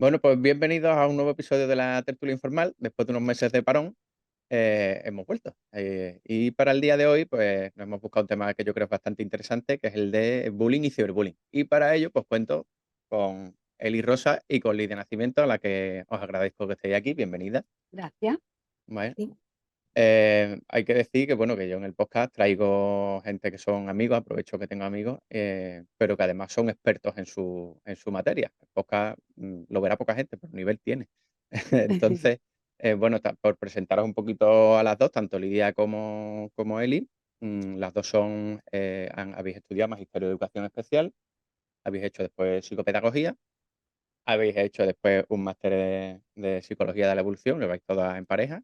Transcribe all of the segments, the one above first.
Bueno, pues bienvenidos a un nuevo episodio de la Tertulia Informal. Después de unos meses de parón, hemos vuelto. Y para el día de hoy, pues nos hemos buscado un tema que yo creo es bastante interesante, que es el de bullying y ciberbullying. Y para ello, pues cuento con Eli Rosa y con Lidia Nacimiento, a la que os agradezco que estéis aquí. Bienvenida. Gracias. ¿Vale? Sí. Hay que decir que, bueno, que yo en el podcast traigo gente que son amigos, aprovecho que tengo amigos, pero que además son expertos en su materia. El podcast lo verá poca gente, pero nivel tiene. Entonces, bueno, por presentaros un poquito a las dos, tanto Lidia como Eli, las dos habéis estudiado Magisterio de Educación Especial, habéis hecho después Psicopedagogía, habéis hecho después un máster de Psicología de la Evolución, lo vais todas en pareja.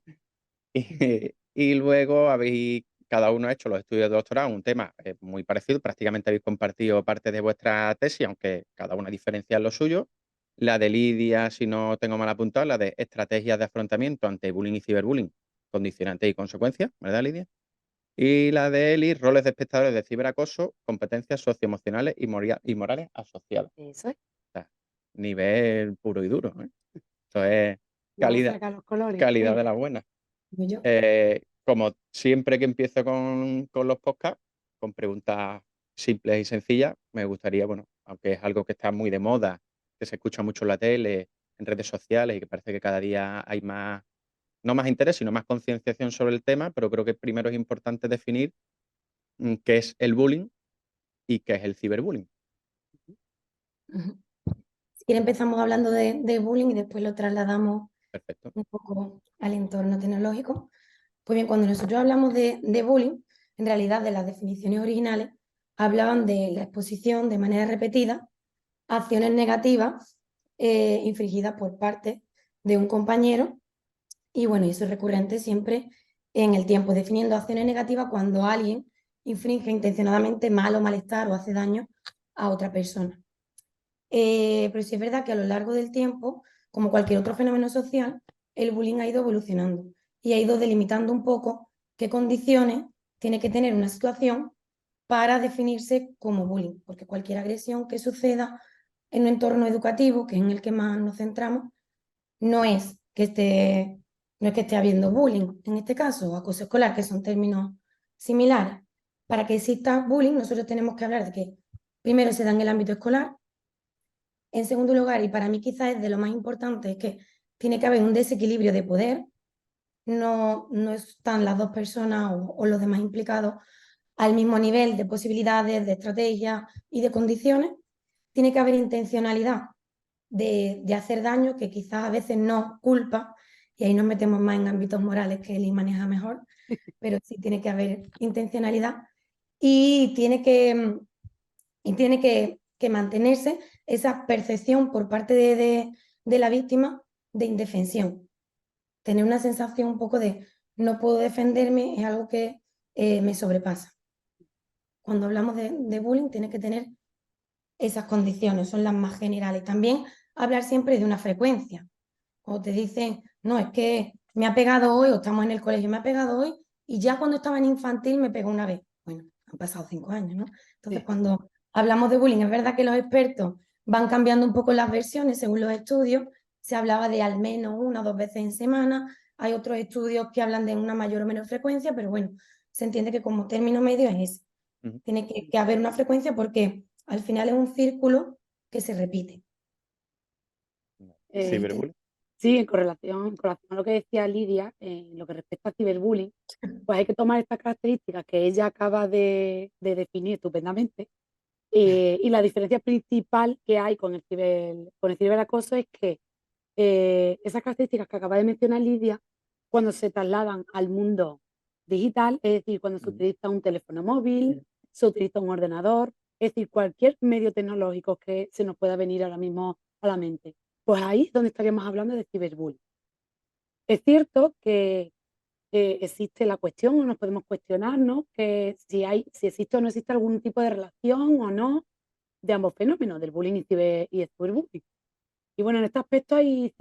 Y luego cada uno ha hecho los estudios de doctorado en un tema muy parecido, prácticamente habéis compartido parte de vuestra tesis, aunque cada una diferencia en lo suyo. La de Lidia, si no tengo mal apuntado, la de estrategias de afrontamiento ante bullying y ciberbullying, condicionantes y consecuencias, ¿verdad, Lidia? Y la de Eli, roles de espectadores de ciberacoso, competencias socioemocionales y morales asociadas. Eso es. O sea, nivel puro y duro, ¿eh? Eso es Vamos a calidad, sacar los colores. calidad de la buena. Digo yo. Como siempre que empiezo con los podcasts, con preguntas simples y sencillas, me gustaría, bueno, aunque es algo que está muy de moda, que se escucha mucho en la tele, en redes sociales y que parece que cada día hay más, no más interés, sino más concienciación sobre el tema, pero creo que primero es importante definir qué es el bullying y qué es el ciberbullying. Ujú. Si quiere empezamos hablando de bullying y después lo trasladamos Perfecto. un poco al entorno tecnológico. Pues bien, cuando nosotros hablamos de bullying, en realidad de las definiciones originales, hablaban de la exposición de manera repetida a acciones negativas infligidas por parte de un compañero. Y bueno, y eso es recurrente siempre en el tiempo, definiendo acciones negativas cuando alguien infringe intencionadamente mal o malestar o hace daño a otra persona. Pero sí es verdad que a lo largo del tiempo, como cualquier otro fenómeno social, el bullying ha ido evolucionando y ha ido delimitando un poco qué condiciones tiene que tener una situación para definirse como bullying, porque cualquier agresión que suceda en un entorno educativo, que es en el que más nos centramos, no es que esté, no es que esté habiendo bullying, en este caso, o acoso escolar, que son términos similares. Para que exista bullying, nosotros tenemos que hablar de que primero se da en el ámbito escolar, en segundo lugar, y para mí quizás es de lo más importante, es que tiene que haber un desequilibrio de poder, no están las dos personas o los demás implicados al mismo nivel de posibilidades, de estrategias y de condiciones. Tiene que haber intencionalidad de hacer daño, que quizás a veces no culpa, y ahí nos metemos más en ámbitos morales que él maneja mejor, pero sí tiene que haber intencionalidad y tiene que mantenerse esa percepción por parte de la víctima de indefensión. Tener una sensación un poco de no puedo defenderme es algo que me sobrepasa. Cuando hablamos de bullying tiene que tener esas condiciones, son las más generales. También hablar siempre de una frecuencia. Cuando te dicen, no, es que me ha pegado hoy, o estamos en el colegio, me ha pegado hoy, y ya cuando estaba en infantil me pegó una vez. Bueno, han pasado 5 años, ¿no? Entonces, cuando hablamos de bullying, es verdad que los expertos van cambiando un poco las versiones según los estudios. Se hablaba de al menos 1 o 2 veces en semana. Hay otros estudios que hablan de una mayor o menor frecuencia, pero bueno, se entiende que como término medio es ese. Ujú. Tiene que haber una frecuencia porque al final es un círculo que se repite. Este, Ciberbullying. sí, en relación a lo que decía Lidia, en lo que respecta al ciberbullying, pues hay que tomar estas características que ella acaba de definir estupendamente. Y la diferencia principal que hay con el ciberacoso es que esas características que acaba de mencionar Lidia, cuando se trasladan al mundo digital, es decir, cuando se Ujú. utiliza un teléfono móvil, se utiliza un ordenador, es decir, cualquier medio tecnológico que se nos pueda venir ahora mismo a la mente, pues ahí es donde estaríamos hablando de ciberbullying. Es cierto que existe la cuestión, o nos podemos cuestionarnos que si existe o no existe algún tipo de relación o no de ambos fenómenos, del bullying y el ciberbullying. Y bueno, en este aspecto hay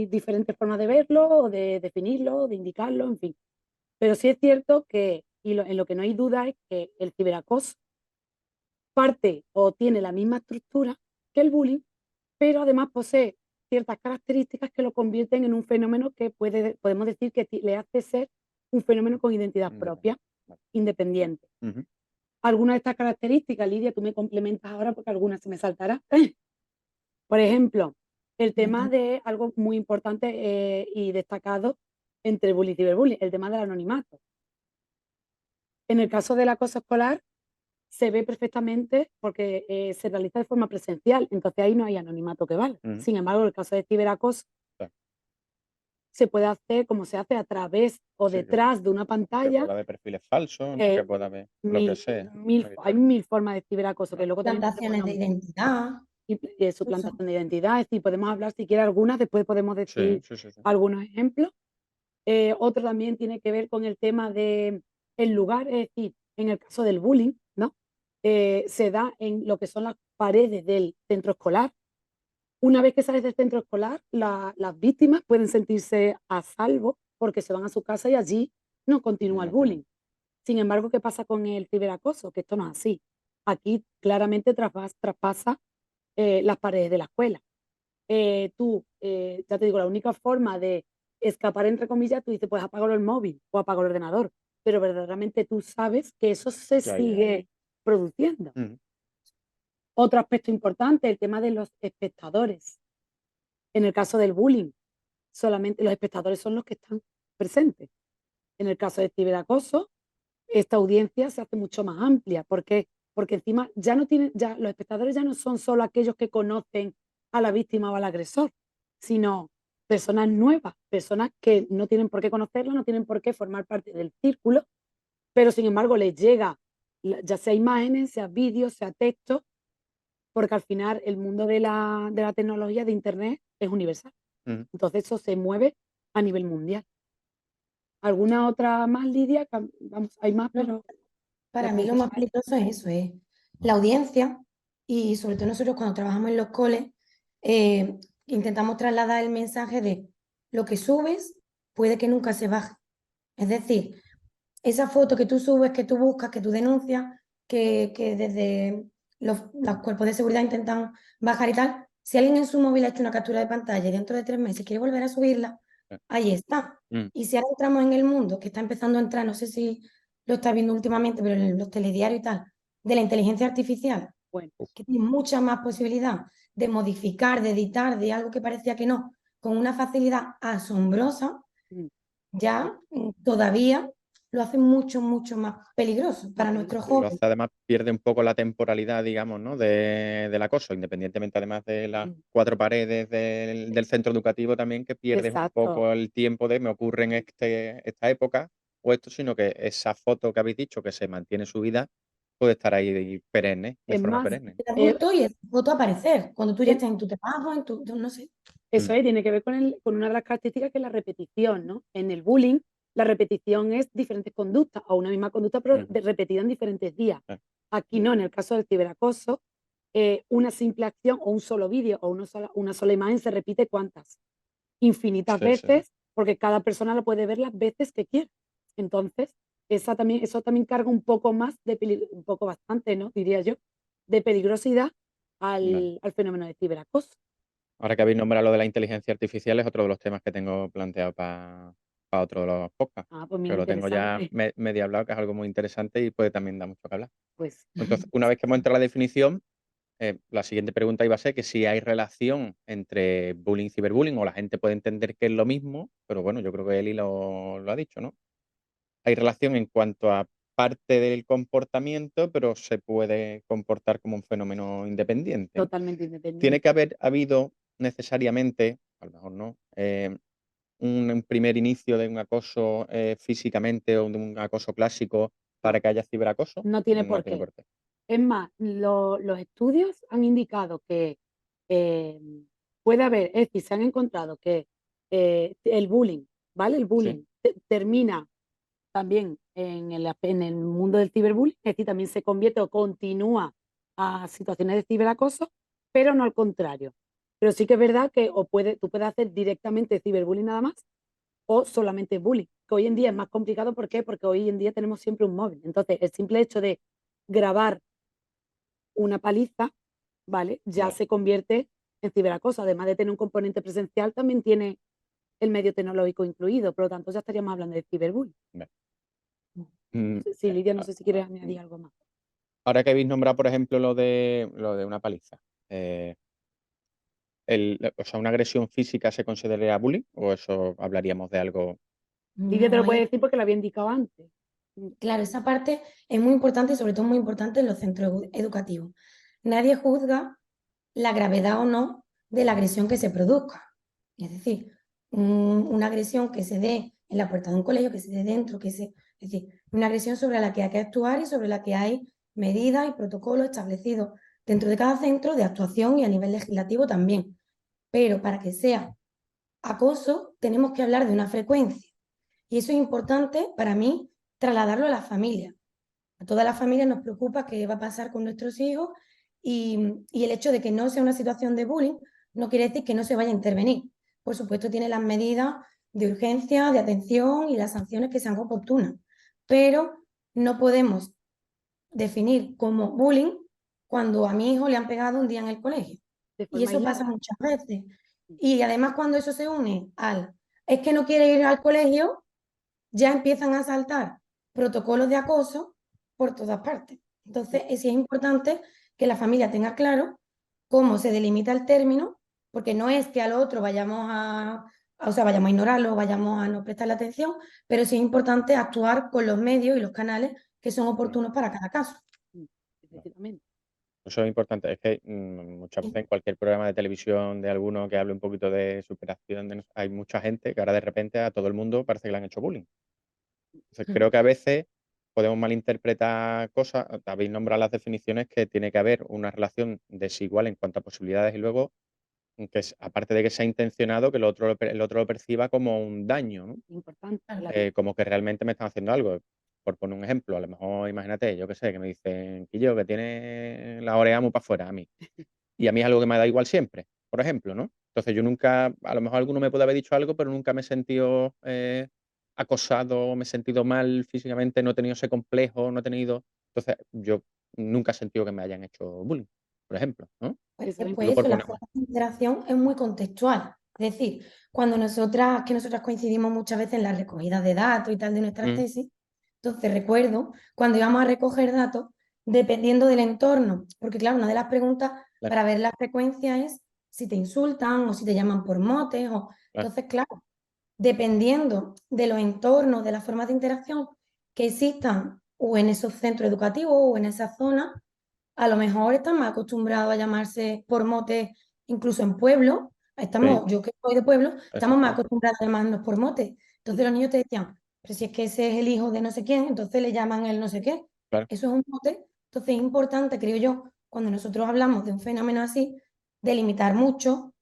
diferentes formas de verlo, o de definirlo, de indicarlo, en fin. Pero sí es cierto que, en lo que no hay duda es que el ciberacoso parte o tiene la misma estructura que el bullying, pero además posee ciertas características que lo convierten en un fenómeno que podemos decir que le hace ser un fenómeno con identidad Independiente. propia, Vale. independiente. Ujú. Algunas de estas características, Lidia, tú me complementas ahora porque algunas se me saltará. Por ejemplo, el tema de algo muy importante y destacado entre bullying y ciberbullying, el tema del anonimato. En el caso del acoso escolar, se ve perfectamente porque se realiza de forma presencial, entonces ahí no hay anonimato que valga. Ujú. Sin embargo, en el caso de ciberacoso, Claro. se puede hacer como se hace a través o Sí, detrás de una que pantalla. pueda haber perfiles falsos, ¿no? Que eh, pueda haber lo que sea. hay mil formas de ciberacoso, que luego también Plantaciones de podemos identidad, y incluso. suplantación de identidad, es decir, podemos hablar si quiere algunas, después podemos Sí, decir sí, sí, sí. algunos ejemplos. Otro también tiene que ver con el tema de el lugar, es decir, en el caso del bullying, ¿no? Se da en lo que son las paredes del centro escolar. Una vez que sales del centro escolar, las víctimas pueden sentirse a salvo porque se van a su casa y allí no continúa el No tiene. bullying. Sin embargo, ¿qué pasa con el ciberacoso? Que esto no es así. Aquí claramente traspasa las paredes de la escuela. Ya te digo, la única forma de escapar, entre comillas, tú dices, pues apago el móvil o apago el ordenador, pero verdaderamente tú sabes que eso se Ya, ya. sigue produciendo. Ujú. Otro aspecto importante, el tema de los espectadores. En el caso del bullying, solamente los espectadores son los que están presentes. En el caso del ciberacoso, esta audiencia se hace mucho más amplia. ¿Por qué? Porque encima ya no tienen, ya los espectadores ya no son solo aquellos que conocen a la víctima o al agresor, sino personas nuevas, personas que no tienen por qué conocerlo, no tienen por qué formar parte del círculo, pero sin embargo les llega, ya sea imágenes, sea vídeos, sea texto, porque al final el mundo de la tecnología, de Internet, es universal. Ujú. Entonces eso se mueve a nivel mundial. ¿Alguna otra más, Lidia? Vamos, hay más, No, pero las para mí lo más principales. peligroso es eso, es la audiencia y sobre todo nosotros cuando trabajamos en los coles, intentamos trasladar el mensaje de lo que subes puede que nunca se baje. Es decir, esa foto que tú subes, que tú buscas, que tú denuncias, que desde los cuerpos de seguridad intentan bajar y tal, si alguien en su móvil ha hecho una captura de pantalla y dentro de 3 meses quiere volver a subirla, ahí está. Mm. Y si ahora entramos en el mundo, que está empezando a entrar, no sé si lo está viendo últimamente, pero en los telediarios y tal, de la inteligencia artificial, Bueno, que tiene mucha más posibilidad de modificar, de editar, de algo que parecía que no, con una facilidad asombrosa, mm, ya todavía lo hace mucho, mucho más peligroso para total. nuestros Sí, lo jóvenes. hace además pierde un poco la temporalidad, digamos, ¿no? Del acoso, independientemente además de las Mm, 4 paredes del centro educativo también, que pierdes un exacto. poco el tiempo de me ocurre en esta época o esto, sino que esa foto que habéis dicho que se mantiene subida puede estar ahí perenne, de Es forma más, perenne. El adulto y el foto aparecer, cuando tú ya el estás en tu trabajo, no sé. eso Mm. tiene que ver con una de las características que es la repetición, ¿no? En el bullying, la repetición es diferentes conductas, o una misma conducta, pero Ujú. repetida en diferentes días. Ah, Aquí no, en el caso del ciberacoso, una simple acción o un solo vídeo o una sola imagen se repite, ¿cuántas? Infinitas sí, sí, sí. veces, porque cada persona lo puede ver las veces que quiera. Entonces, eso también carga un poco más un poco bastante, ¿no? Diría yo, de peligrosidad Vale. al fenómeno de ciberacoso. Ahora que habéis nombrado lo de la inteligencia artificial, es otro de los temas que tengo planteado para otro de los podcasts, Ah, pues muy que lo tengo ya interesante. medio hablado, que es algo muy interesante y puede también dar mucho que hablar. Pues Entonces, una vez que hemos entrado a la definición, la siguiente pregunta iba a ser que si hay relación entre bullying y ciberbullying, o la gente puede entender que es lo mismo, pero bueno, yo creo que Eli lo ha dicho, ¿no? Hay relación en cuanto a parte del comportamiento, pero se puede comportar como un fenómeno independiente, ¿no? totalmente Tiene independiente. que haber habido necesariamente, a lo mejor no, un primer inicio de un acoso físicamente o de un acoso clásico No, para que haya ciberacoso, no tiene no por tiene qué. por qué. Es más, los estudios han indicado que puede haber, es decir, se han encontrado que el bullying, ¿vale? El Sí, bullying termina también en el mundo del ciberbullying, es decir, también se convierte o continúa a situaciones de ciberacoso, pero no al contrario. Pero sí que es verdad que tú puedes hacer directamente ciberbullying nada más o solamente bullying, que hoy en día es más complicado, ¿por qué? Porque hoy en día tenemos siempre un móvil. Entonces, el simple hecho de grabar una paliza, ¿vale? Ya vale. se convierte en ciberacoso, además de tener un componente presencial, también tiene el medio tecnológico incluido, por lo tanto ya estaríamos hablando de ciberbullying. Vale. No Mm, sé, Lidia, no a- sé si quieres añadir algo más. ahora que habéis nombrado, por ejemplo, lo de una paliza, eh, o sea, ¿una agresión física se consideraría bullying o eso hablaríamos de algo? Lidia te No, lo puede decir porque lo había indicado antes. claro, esa parte es muy importante y sobre todo muy importante en los centros educativos. Nadie juzga la gravedad o no de la agresión que se produzca. Es decir, una agresión que se dé en la puerta de un colegio, que se dé dentro, es decir, una agresión sobre la que hay que actuar y sobre la que hay medidas y protocolos establecidos dentro de cada centro de actuación y a nivel legislativo también. Pero para que sea acoso, tenemos que hablar de una frecuencia. Y eso es importante para mí trasladarlo a la familia. A toda la familia nos preocupa qué va a pasar con nuestros hijos y el hecho de que no sea una situación de bullying no quiere decir que no se vaya a intervenir. Por supuesto, tiene las medidas de urgencia, de atención y las sanciones que sean oportunas, pero no podemos definir como bullying cuando a mi hijo le han pegado un día en el colegio. De Y forma eso pasa aislada. muchas veces. Y además cuando eso se une al, es que no quiere ir al colegio, ya empiezan a saltar protocolos de acoso por todas partes. Entonces, sí es importante que la familia tenga claro cómo se delimita el término, porque no es que al otro o sea, vayamos a ignorarlo, vayamos a no prestarle atención, pero sí es importante actuar con los medios y los canales que son Mm, oportunos para cada caso. vale. Efectivamente. Eso es importante. Es que muchas veces en cualquier programa de televisión de alguno que hable un poquito de superación, hay mucha gente que ahora de repente a todo el mundo parece que le han hecho bullying. Entonces, creo que a veces podemos malinterpretar cosas. Habéis nombrado las definiciones que tiene que haber una relación desigual en cuanto a posibilidades y luego aparte de que sea intencionado, que el otro lo perciba como un daño, ¿no? Importante. Como que realmente me están haciendo algo. Por poner un ejemplo, a lo mejor imagínate, yo qué sé, que me dicen, Quillo, que tiene la oreja muy para afuera a mí. Y a mí es algo que me da igual siempre, por ejemplo, ¿no? Entonces yo nunca, a lo mejor alguno me puede haber dicho algo, pero nunca me he sentido acosado, me he sentido mal físicamente, no he tenido ese complejo, no he tenido. Entonces yo nunca he sentido que me hayan hecho bullying, por ejemplo, ¿no? Pues Eso es después Por eso, la poner. forma de interacción es muy contextual. Es decir, cuando nosotras coincidimos muchas veces en la recogida de datos y tal de nuestras Mm, tesis, entonces recuerdo cuando íbamos a recoger datos, dependiendo del entorno, porque claro, una de las preguntas claro, para ver la frecuencia es si te insultan o si te llaman por motes, claro, entonces claro, dependiendo de los entornos, de las formas de interacción que existan o en esos centros educativos o en esa zona, a lo mejor están más acostumbrados a llamarse por mote, incluso en pueblo. sí, Yo que soy de pueblo, estamos más exactamente, acostumbrados a llamarnos por mote. Entonces los niños te decían, pero si es que ese es el hijo de no sé quién, entonces le llaman el no sé qué. claro. Eso es un mote. Entonces es importante, creo yo, cuando nosotros hablamos de un fenómeno así, delimitar mucho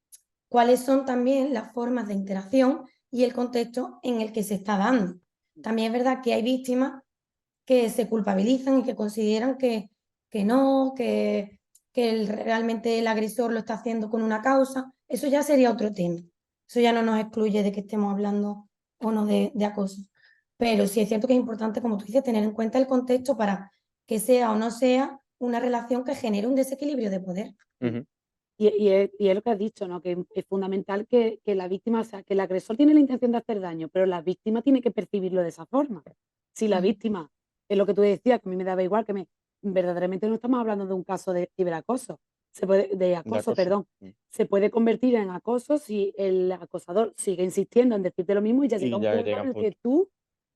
cuáles son también las formas de interacción y el contexto en el que se está dando. También es verdad que hay víctimas que se culpabilizan y que consideran que no, que realmente el agresor lo está haciendo con una causa. Eso ya sería otro tema. Eso ya no nos excluye de que estemos hablando o no de acoso. Pero sí es cierto que es importante, como tú dices, tener en cuenta el contexto para que sea o no sea una relación que genere un desequilibrio de poder. Ujú, Y es lo que has dicho, ¿no? Que es fundamental que la víctima, o sea, que el agresor tiene la intención de hacer daño, pero la víctima tiene que percibirlo de esa forma. Si la víctima, es lo que tú decías, que a mí me daba igual, verdaderamente no estamos hablando de un caso de ciberacoso, de de acoso, acoso. perdón. Se puede convertir en acoso si el acosador sigue insistiendo en decirte lo mismo y ya llega Y un ya punto llega en un el que punto, tú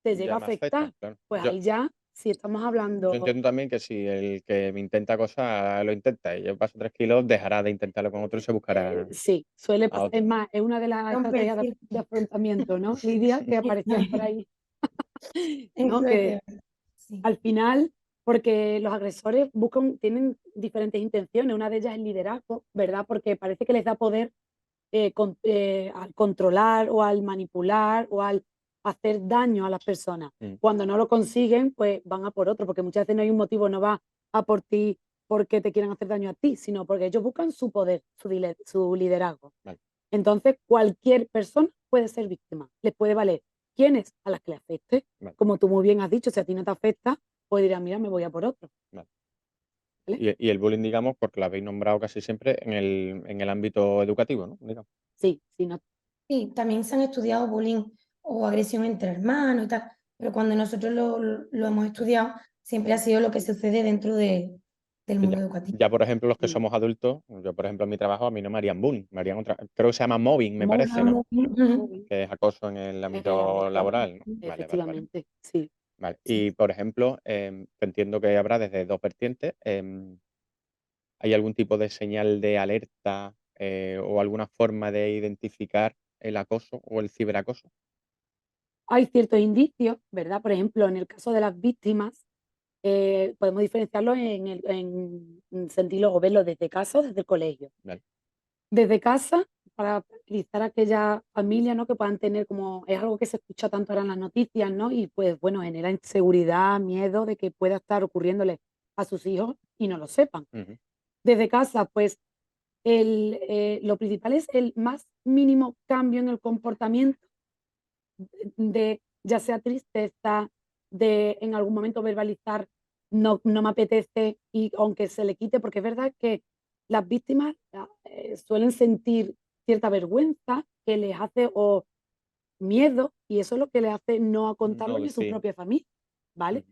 te llega ya a me afecta, afectar. claro. Pues Yo ahí ya, si estamos yo hablando, entiendo también que si el que me intenta acosar lo intenta y yo paso 3 kilos, dejará de intentarlo con otro y se buscará sí, suele a pasar. Es otro. más, es una de las Rompe el estrategias de círculo. afrontamiento, ¿no, Lidia? Que aparecían por ahí, ¿no? Eso es Que verdad. Sí. al final, porque los agresores tienen diferentes intenciones, una de ellas es el liderazgo, ¿verdad? Porque parece que les da poder al controlar o al manipular o al hacer daño a las personas. Mm, Cuando no lo consiguen, pues van a por otro, porque muchas veces no hay un motivo, no va a por ti porque te quieran hacer daño a ti, sino porque ellos buscan su poder, su liderazgo. vale, Entonces, cualquier persona puede ser víctima, les puede valer. ¿Quiénes? A las que le afecte. vale, Como tú muy bien has dicho, si a ti no te afecta, pues dirás, mira, me voy a por otro. vale. ¿vale? Y el bullying, digamos, porque lo habéis nombrado casi siempre en el ámbito educativo, ¿no? Digamos. Sí, sí, no, Sí, también se han estudiado bullying o agresión entre hermanos y tal, pero cuando nosotros lo hemos estudiado, siempre ha sido lo que sucede dentro del Que mundo ya, educativo. ya, por ejemplo, los que sí. somos adultos, yo, por ejemplo, en mi trabajo, a mí no me harían bullying, me harían otra, creo que se llama mobbing, me parece, ¿no? Ujú. Muy bien. Que es acoso en el En el ámbito ámbito laboral, laboral, ¿no? Vale, vale, vale. efectivamente, sí. Vale. Sí. Y, por ejemplo, entiendo que habrá desde dos vertientes. ¿Hay algún tipo de señal de alerta o alguna forma de identificar el acoso o el ciberacoso? Hay ciertos indicios, ¿verdad? Por ejemplo, en el caso de las víctimas, podemos diferenciarlo en sentirlo o verlo desde casa o desde el colegio. Vale. Desde casa, para tranquilizar a aquella familia, ¿no? Que puedan tener como es algo que se escucha tanto ahora en las noticias, ¿no? Y pues bueno, genera inseguridad, miedo de que pueda estar ocurriéndole a sus hijos y no lo sepan. Ujú. Desde casa, pues lo principal es el más mínimo cambio en el comportamiento de ya sea tristeza, de en algún momento verbalizar, no me apetece, y aunque se le quite, porque es verdad que las víctimas suelen sentir cierta vergüenza que les hace o miedo, y eso es lo que les hace no contarlo No ni a su decir. propia familia, ¿vale? Ujú.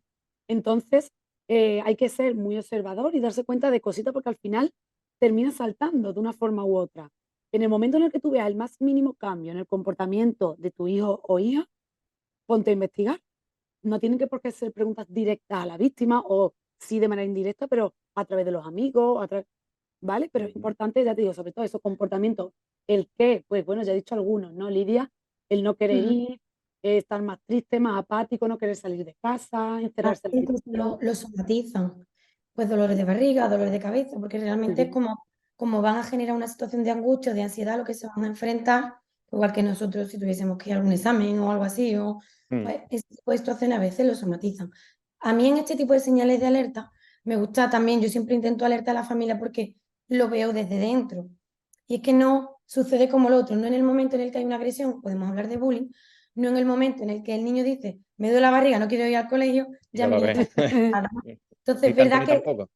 Entonces, hay que ser muy observador y darse cuenta de cositas porque al final termina saltando de una forma u otra. En el momento en el que tú veas el más mínimo cambio en el comportamiento de tu hijo o hija, ponte a investigar. No tienen que por qué ser preguntas directas a la víctima o sí de manera indirecta, pero a través de los amigos, ¿vale? Pero es Ujú. importante, ya te digo, sobre todo esos comportamientos. El qué, pues bueno, ya he dicho algunos, ¿no, Lidia? El no querer Ujú. ir, estar más triste, más apático, no querer salir de casa, Ah, encerrarse en la incluso habitación. lo somatizan, pues dolores de barriga, dolores de cabeza, porque realmente es Ujú. como van a generar una situación de angustia, de ansiedad, lo que se van a enfrentar, igual que nosotros si tuviésemos que ir a algún examen o algo así, o Mm. pues ese tipo de situaciones a veces lo somatizan. A mí en este tipo de señales de alerta me gusta también, yo siempre intento alertar a la familia porque lo veo desde dentro. Y es que no sucede como lo otro, no en el momento en el que hay una agresión, podemos hablar de bullying, no en el momento en el que el niño dice, me duele la barriga, no quiero ir al colegio, Y ya ya mi lo niño está ves. enfadado. Entonces, Ni es tanto verdad ni que, tampoco.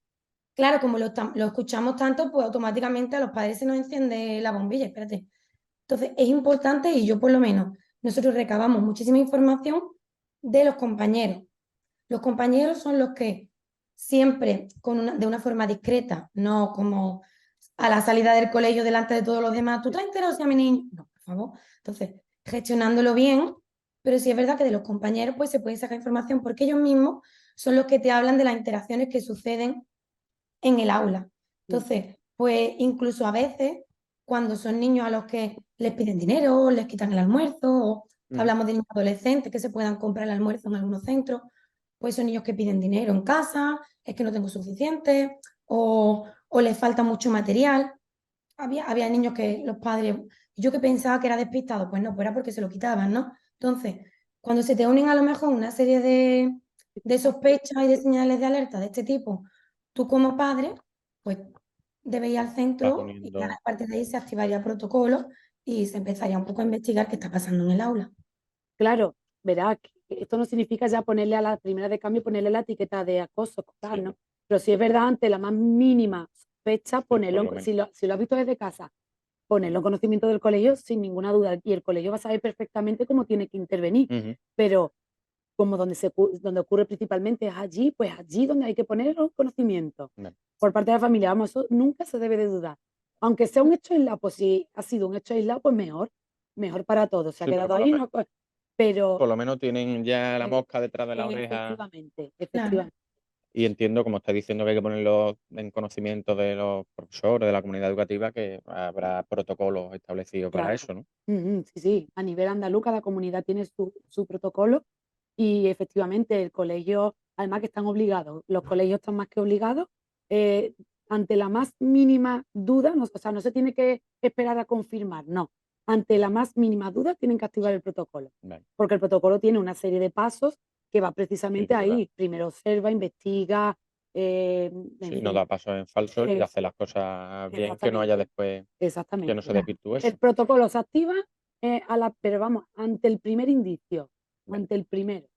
claro, como lo escuchamos tanto, pues automáticamente a los padres se nos enciende la bombilla, espérate. Entonces, es importante y yo por lo menos, nosotros recabamos muchísima información de los compañeros. Los compañeros son los que siempre, de una forma discreta, no como a la salida del colegio delante de todos los demás, ¿tú te has enterado si a mi niño? No, por favor. Entonces, gestionándolo bien, pero sí es verdad que de los compañeros pues se puede sacar información porque ellos mismos son los que te hablan de las interacciones que suceden en el aula. Entonces, pues incluso a veces, cuando son niños a los que les piden dinero, les quitan el almuerzo, o Mm. hablamos de niños adolescentes que se puedan comprar el almuerzo en algunos centros, pues son niños que piden dinero en casa, es que no tengo suficiente, o les falta mucho material. Había niños que los padres, yo que pensaba que era despistado, pues no, pues era porque se lo quitaban, ¿no? Entonces, cuando se te unen a lo mejor una serie de sospechas y de señales de alerta de este tipo, tú como padre, pues debes ir al Vas centro y ya uniendo. a partir de ahí se activaría protocolo y se empezaría un poco a investigar qué está pasando en el aula. Claro, verá, que esto no significa ya ponerle a la primera de cambio, ponerle la etiqueta de acoso escolar, Sí, ¿no? Pero sí es verdad, ante la más mínima sospecha, sí, por lo menos. si lo has visto desde casa, ponerlo en conocimiento del colegio sin ninguna duda. Y el colegio va a saber perfectamente cómo tiene que intervenir. Ujú. Pero como donde ocurre principalmente es allí, pues allí donde hay que poner los conocimientos. Vale. Por parte de la familia, vamos, eso nunca se debe de dudar. Aunque sea un hecho aislado, pues si ha sido un hecho aislado, pues mejor, mejor para todos. Se ha Sí, pero quedado ahí, ¿no? Pero por lo menos tienen ya la eh, mosca detrás de la oreja. efectivamente, Claro, efectivamente, Y entiendo, como está diciendo, que hay que ponerlo en conocimiento de los profesores, de la comunidad educativa, que habrá protocolos establecidos para claro. eso, ¿no? Ujú, sí, sí, a nivel andaluz cada comunidad tiene su protocolo y efectivamente el colegio, además que están obligados, los colegios están más que obligados, eh, ante la más mínima duda, no, o sea, no se tiene que esperar a confirmar, no, ante la más mínima duda tienen que activar el protocolo, Vale. porque el protocolo tiene una serie de pasos que va Sí, precisamente que va. ahí, primero observa, investiga, en Sí, no fin, da pasos en falso y hace eso, las cosas bien, que no haya exactamente. después, que no Exactamente. se claro. desvirtúe El eso. protocolo se activa, pero vamos, ante el primer indicio, Vale. ante el primero.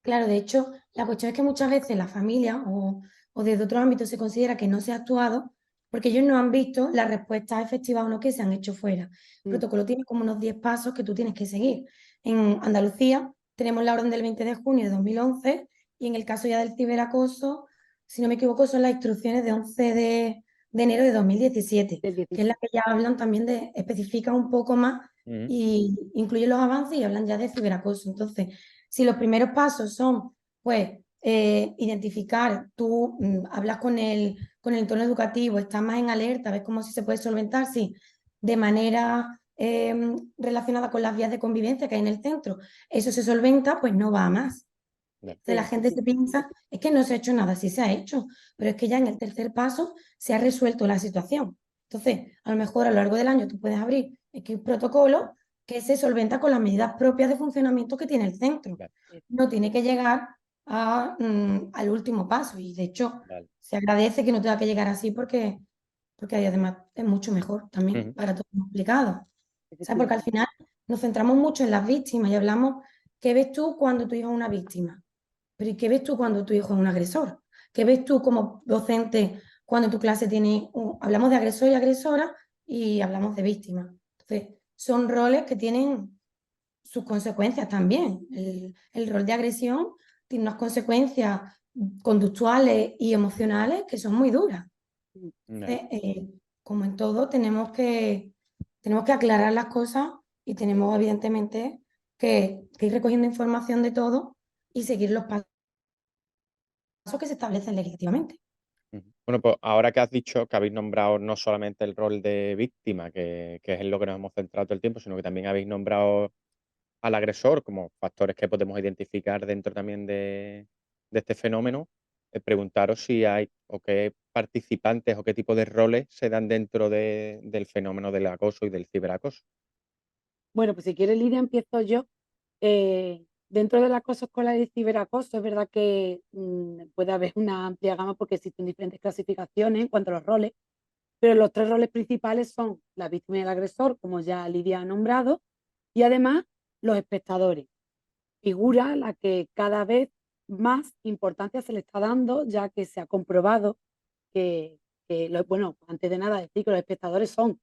Claro, de hecho, la cuestión es que muchas veces la familia o o desde otros ámbitos se considera que no se ha actuado, porque ellos no han visto las respuestas efectivas o no que se han hecho fuera. El protocolo tiene como unos 10 pasos que tú tienes que seguir. En Andalucía tenemos la orden del 20 de junio de 2011 y en el caso ya del ciberacoso, si no me equivoco, son las instrucciones de 11 de enero de 2017, Del que es 17. la que ya hablan también de, especifican un poco más y incluyen los avances y hablan ya de ciberacoso. Entonces, si los primeros pasos son, pues, identificar, tú hablas con el entorno educativo, estás más en alerta, ves cómo si se puede solventar, sí, de manera relacionada con las vías de convivencia que hay en el centro, eso se solventa, pues no va a más. Entonces, la gente se piensa, es que no se ha hecho nada, sí se ha hecho, pero es que ya en el tercer paso se ha resuelto la situación. Entonces, a lo mejor a lo largo del año tú puedes abrir un protocolo que se solventa con las medidas propias de funcionamiento que tiene el centro. No tiene que llegar al último paso y de hecho se agradece que no tenga que llegar así porque además es mucho mejor también para todos los implicados. ¿Sabes? Porque al final nos centramos mucho en las víctimas y hablamos, ¿qué ves tú cuando tu hijo es una víctima? Pero ¿y qué ves tú cuando tu hijo es un agresor? ¿Qué ves tú como docente cuando tu clase tiene, hablamos de agresor y agresora y hablamos de víctima? Entonces, son roles que tienen sus consecuencias también. El rol de agresión tiene unas consecuencias conductuales y emocionales que son muy duras. Entonces, como en todo, tenemos que aclarar las cosas y tenemos evidentemente que ir recogiendo información de todo y seguir los pasos que se establecen legislativamente. Bueno, pues ahora que has dicho que habéis nombrado no solamente el rol de víctima, que es en lo que nos hemos centrado todo el tiempo, sino que también habéis nombrado al agresor como factores que podemos identificar dentro también de este fenómeno, preguntaros si hay o qué participantes o qué tipo de roles se dan dentro del fenómeno del acoso y del ciberacoso. Bueno, pues si quieres, Lidia, empiezo yo. Dentro del acoso escolar y ciberacoso, es verdad que puede haber una amplia gama porque existen diferentes clasificaciones en cuanto a los roles, pero los tres roles principales son la víctima y el agresor, como ya Lidia ha nombrado, y además los espectadores, figura a la que cada vez más importancia se le está dando, ya que se ha comprobado bueno, antes de nada decir que los espectadores son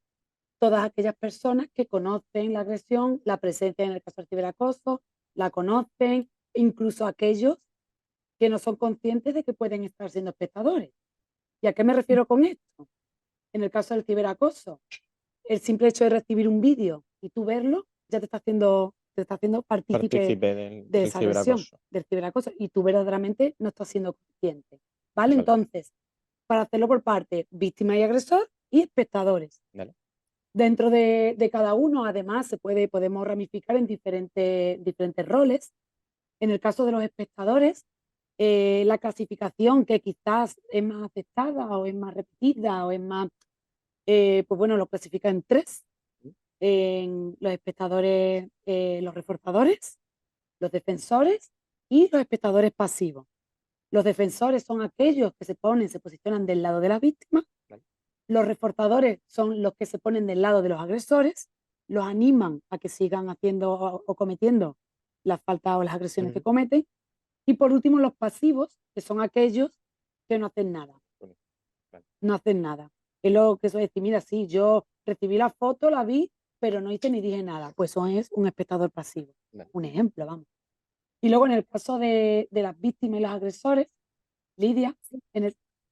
todas aquellas personas que conocen la agresión, la presencia en el caso del ciberacoso, la conocen, incluso aquellos que no son conscientes de que pueden estar siendo espectadores. ¿Y a qué me refiero con esto? En el caso del ciberacoso, el simple hecho de recibir un vídeo y tú verlo ya te está haciendo partícipe Partícipe de del esa agresión, ciberacoso. del ciberacoso, y tú verdaderamente no estás siendo consciente. ¿Vale? Vale. Entonces, para hacerlo por parte, víctima y agresor y espectadores. Vale. Dentro de cada uno, además, podemos ramificar en diferentes roles. En el caso de los espectadores, la clasificación que quizás es más aceptada o es más repetida o es más, pues bueno, lo clasifica en tres. En los espectadores, los reforzadores, los defensores y los espectadores pasivos. Los defensores son aquellos que se posicionan del lado de la víctima. Vale. Los reforzadores son los que se ponen del lado de los agresores, los animan a que sigan haciendo o cometiendo las faltas o las agresiones que cometen. Y por último, los pasivos, que son aquellos que no hacen nada. Vale. No hacen nada. Es lo que eso es decir, mira, sí, yo recibí la foto, la vi, pero no hice ni dije nada. Pues eso es un espectador pasivo. Vale. Un ejemplo, vamos. Y luego en el caso de las víctimas y los agresores, Lidia,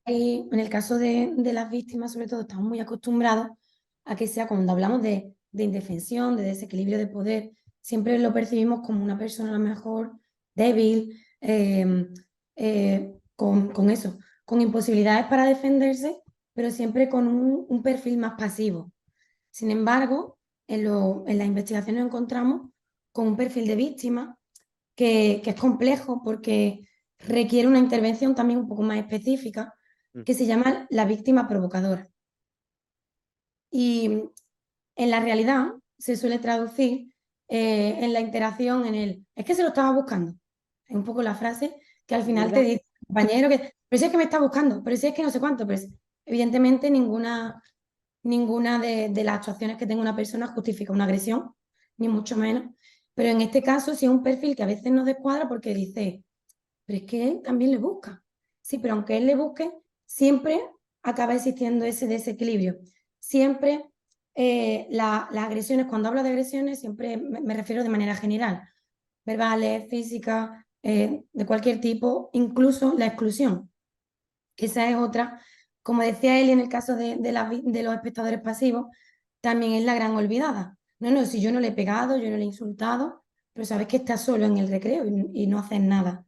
En el caso de las víctimas, sobre todo, estamos muy acostumbrados a que sea cuando hablamos de indefensión, de desequilibrio de poder, siempre lo percibimos como una persona a lo mejor débil, con eso, con imposibilidades para defenderse, pero siempre con un perfil más pasivo. Sin embargo, en las investigaciones encontramos con un perfil de víctima que es complejo porque requiere una intervención también un poco más específica, que se llama la víctima provocadora. Y en la realidad se suele traducir en la interacción es que se lo estaba buscando. Es un poco la frase que al final te dice, compañero, pero si es que me está buscando, pero si es que no sé cuánto, pero evidentemente ninguna de las actuaciones que tenga una persona justifica una agresión, ni mucho menos. Pero en este caso sí es un perfil que a veces nos descuadra porque dice, pero es que él también le busca. Sí, pero aunque él le busque, siempre acaba existiendo ese desequilibrio. Siempre las agresiones, cuando hablo de agresiones, siempre me refiero de manera general, verbales, físicas, de cualquier tipo, incluso la exclusión, que esa es otra, como decía él en el caso de los espectadores pasivos, también es la gran olvidada. No, no, si yo no le he pegado, yo no le he insultado, pero sabes que está solo en el recreo y no haces nada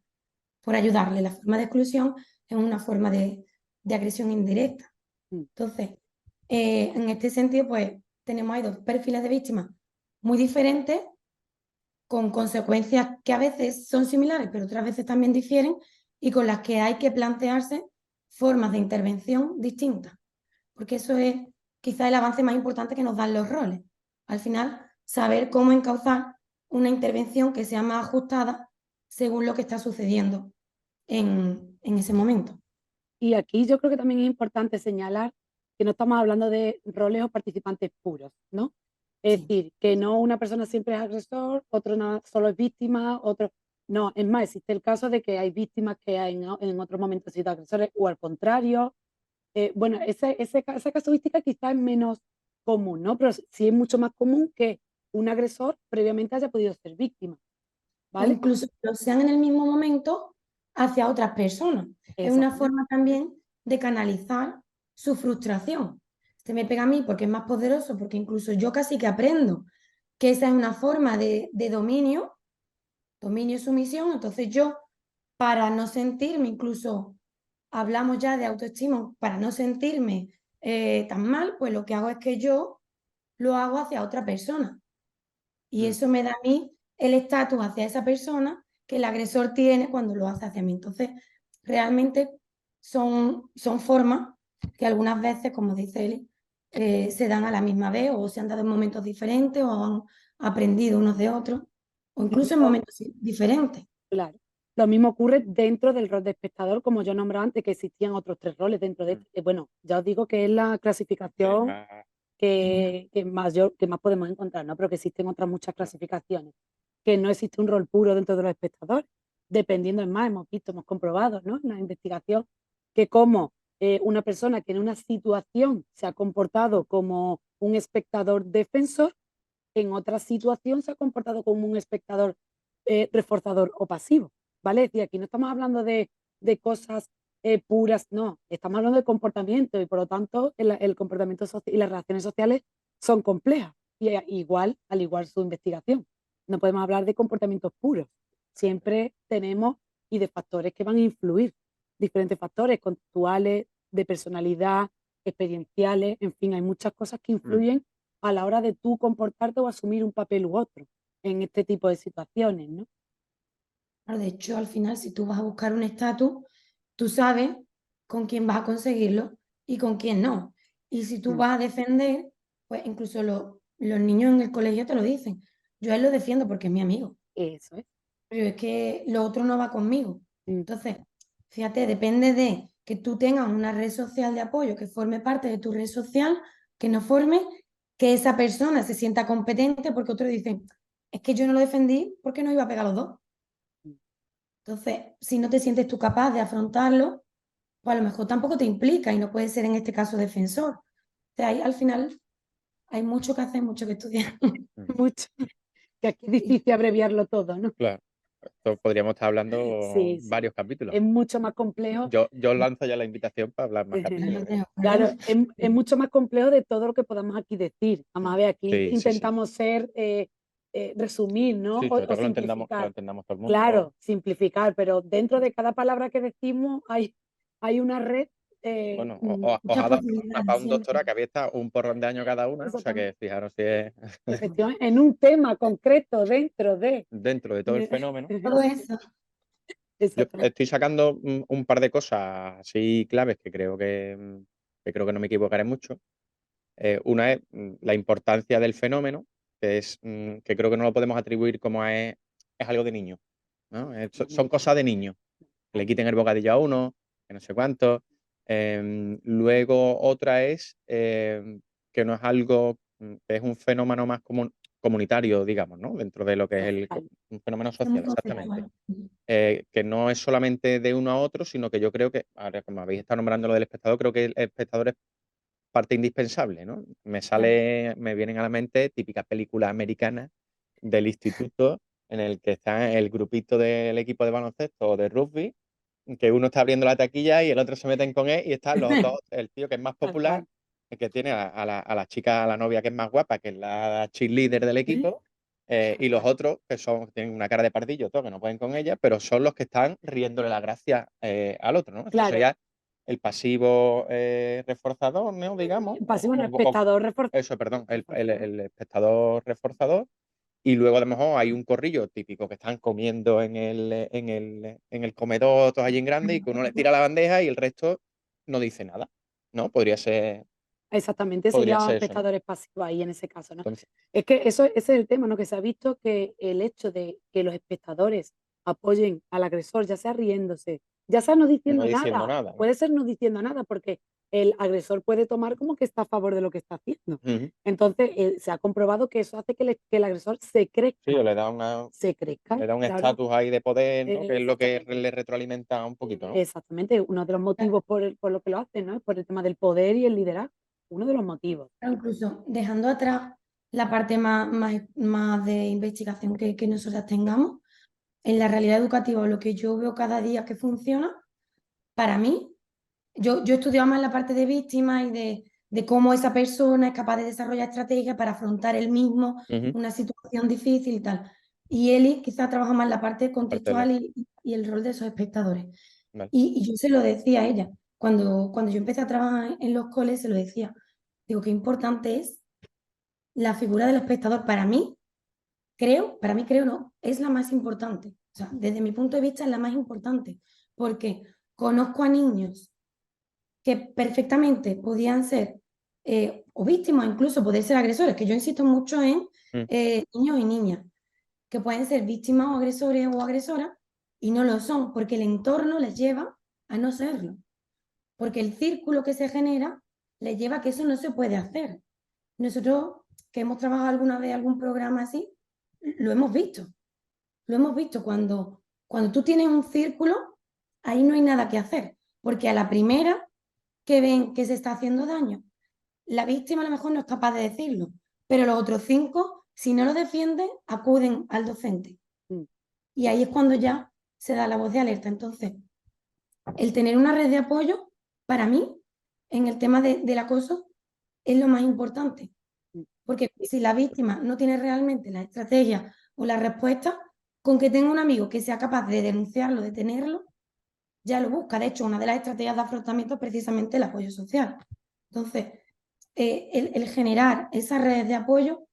por ayudarle. La forma de exclusión es una forma de agresión indirecta. Mm. Entonces, en este sentido, pues tenemos ahí dos perfiles de víctimas muy diferentes, con consecuencias que a veces son similares, pero otras veces también difieren, y con las que hay que plantearse formas de intervención distintas, porque eso es quizá el avance más importante que nos dan los roles. Al final, saber cómo encauzar una intervención que sea más ajustada según lo que está sucediendo en ese momento. Y aquí yo creo que también es importante señalar que no estamos hablando de roles o participantes puros, ¿no? Es Sí. decir, que no una persona siempre es agresor, otro solo es víctima, otro... No, es más, existe el caso de que hay víctimas que en otros momentos han sido agresores o al contrario. Bueno, esa casuística quizás es menos común, ¿no? Pero sí es mucho más común que un agresor previamente haya podido ser víctima, O ¿vale? incluso que lo sean en el mismo momento hacia otras personas. Es una Exactamente. forma también de canalizar su frustración. Este me pega a mí porque es más poderoso, porque incluso yo casi que aprendo que esa es una forma de dominio y sumisión. Entonces yo, para no sentirme, incluso hablamos ya de autoestima, para no sentirme tan mal, pues lo que hago es que yo lo hago hacia otra persona. Y Mm. eso me da a mí el estatus hacia esa persona que el agresor tiene cuando lo hace hacia mí. Entonces, realmente son formas que algunas veces, como dice él, se dan a la misma vez o se han dado en momentos diferentes o han aprendido unos de otros o Lo incluso en mismo, momentos diferentes. claro. Lo mismo ocurre dentro del rol de espectador, como yo nombraba antes, que existían otros 3 roles dentro de Mm. este. Bueno, ya os digo que es la Sí, clasificación que más podemos encontrar, ¿no? Pero que existen otras muchas clasificaciones, que no existe un rol puro dentro de los espectadores, dependiendo, es más, hemos visto, hemos comprobado, ¿no? En la investigación, que como una persona que en una situación se ha comportado como un espectador defensor, en otra situación se ha comportado como un espectador reforzador o pasivo, ¿vale? Es decir, aquí no estamos hablando de cosas puras, no, estamos hablando de comportamiento y por lo tanto el comportamiento y las relaciones sociales son complejas, y igual, al igual su investigación. No podemos hablar de comportamientos puros, siempre tenemos y de factores que van a influir, diferentes factores conductuales, de personalidad, experienciales, en fin, hay muchas cosas que Mm. influyen a la hora de tú comportarte o asumir un papel u otro en este tipo de situaciones, ¿no? Claro, de hecho, al final, si tú vas a buscar un estatus, tú sabes con quién vas a conseguirlo y con quién no. Y si tú Mm. vas a defender, pues incluso los niños en el colegio te lo dicen. Yo a él lo defiendo porque es mi amigo, Eso es. pero es que lo otro no va conmigo. Mm. Entonces, fíjate, depende de que tú tengas una red social de apoyo que forme parte de tu red social, que no forme, que esa persona se sienta competente, porque otros dicen, es que yo no lo defendí porque no iba a pegar a los dos. Mm. Entonces, si no te sientes tú capaz de afrontarlo, pues a lo mejor tampoco te implica y no puedes ser en este caso defensor. O sea, ahí al final hay mucho que hacer, mucho que estudiar. Mm. Mucho. Que aquí es Sí, difícil abreviarlo todo, ¿no? Claro. Esto podríamos estar hablando Sí, sí. varios capítulos. Es mucho más complejo. Yo os lanzo ya la invitación para hablar más capítulos no de tengo Claro, problema. es mucho más complejo de todo lo que podamos aquí decir. Vamos a ver, aquí Sí, sí, sí. intentamos resumir, ¿no? Sí, sobre O todo que lo simplificar. entendamos todo el mundo. Claro, simplificar, pero dentro de cada palabra que decimos hay una red. Bueno, os Muchas ha dado para posibilidades un siempre. doctorado que había estado un porrón de años cada una, o sea Exactamente. que fijaros si es Efectivamente, en un tema concreto dentro de. dentro de todo el fenómeno. Todo eso. Yo Exactamente. estoy sacando un par de cosas así claves que creo que creo que no me equivocaré mucho. Una es la importancia del fenómeno, que es que creo que no lo podemos atribuir como es algo de niño, ¿no? Son cosas de niño. Que le quiten el bocadillo a uno, que no sé cuánto. Luego otra es que no es algo, que es un fenómeno más comunitario, digamos, ¿no? Dentro de lo que es Social. un fenómeno Es muy social, exactamente. conceptual. Que no es solamente de uno a otro, sino que yo creo que, ahora como habéis estado nombrando lo del espectador, creo que el espectador es parte indispensable, ¿no? Claro. Me vienen a la mente típicas películas americanas del instituto en el que está el grupito del equipo de baloncesto o de rugby, que uno está abriendo la taquilla y el otro se meten con él y están los dos, el tío que es más Tal popular, cual. el que tiene a la chica, a la novia que es más guapa, que es la cheerleader del Sí, equipo, y los otros que tienen una cara de pardillo, todo, que no pueden con ella, pero son los que están riéndole la gracia al otro, ¿no? Eso Claro, sería el pasivo reforzador, ¿no? Digamos, pasivo, no, espectador eso, perdón, reforzador. el espectador reforzador. Y luego a lo mejor hay un corrillo típico que están comiendo en el comedor todos allí en grande y que uno le tira la bandeja y el resto no dice nada, ¿no? Exactamente, Podría serían ser eso, ¿no? espectadores pasivos ahí en ese caso, ¿no? Entonces, Es que ese es el tema, ¿no? Que se ha visto que el hecho de que los espectadores apoyen al agresor, ya sea riéndose, ya sea no no diciendo diciendo nada, nada, ¿no? puede ser no diciendo nada, porque el agresor puede tomar como que está a favor de lo que está haciendo. Ujú. Entonces, se ha comprobado que eso hace que el agresor Sí, o se crezca, le da un claro. estatus ahí de poder, ¿no? Que es lo que Exactamente. le retroalimenta un poquito, ¿no? Exactamente, uno de los motivos por lo que lo hacen, ¿no? Por el tema del poder y el liderazgo, uno de los motivos. incluso dejando atrás la parte más de investigación que nosotras tengamos, en la realidad educativa, lo que yo veo cada día que funciona, para mí, yo he estudiado más la parte de víctima y de cómo esa persona es capaz de desarrollar estrategias para afrontar él mismo Ujú. una situación difícil y tal. Y Eli quizá trabaja más la parte Aparte de contextual y el rol de esos espectadores. vale. Y yo se lo decía a ella, cuando yo empecé a trabajar en los coles, se lo decía, digo, qué importante es la figura del espectador. Para mí creo, no, es la más importante. O sea, desde mi punto de vista es la más importante, porque conozco a niños que perfectamente podían ser o víctimas, incluso poder ser agresores, que yo insisto mucho en Mm, niños y niñas, que pueden ser víctimas o agresores o agresoras y no lo son, porque el entorno les lleva a no serlo, porque el círculo que se genera les lleva a que eso no se puede hacer. Nosotros, que hemos trabajado alguna vez algún programa así, lo hemos visto. Lo hemos visto cuando tú tienes un círculo, ahí no hay nada que hacer, porque a la primera que ven que se está haciendo daño, la víctima a lo mejor no es capaz de decirlo, pero los otros 5, si no lo defienden, acuden al docente. Mm, Y ahí es cuando ya se da la voz de alerta. Entonces, el tener una red de apoyo, para mí, en el tema del acoso, es lo más importante. mm. Porque si la víctima no tiene realmente la estrategia o la respuesta, con que tenga un amigo que sea capaz de denunciarlo, de tenerlo, ya lo busca. De hecho, una de las estrategias de afrontamiento es precisamente el apoyo social. Entonces, el generar esas redes de apoyo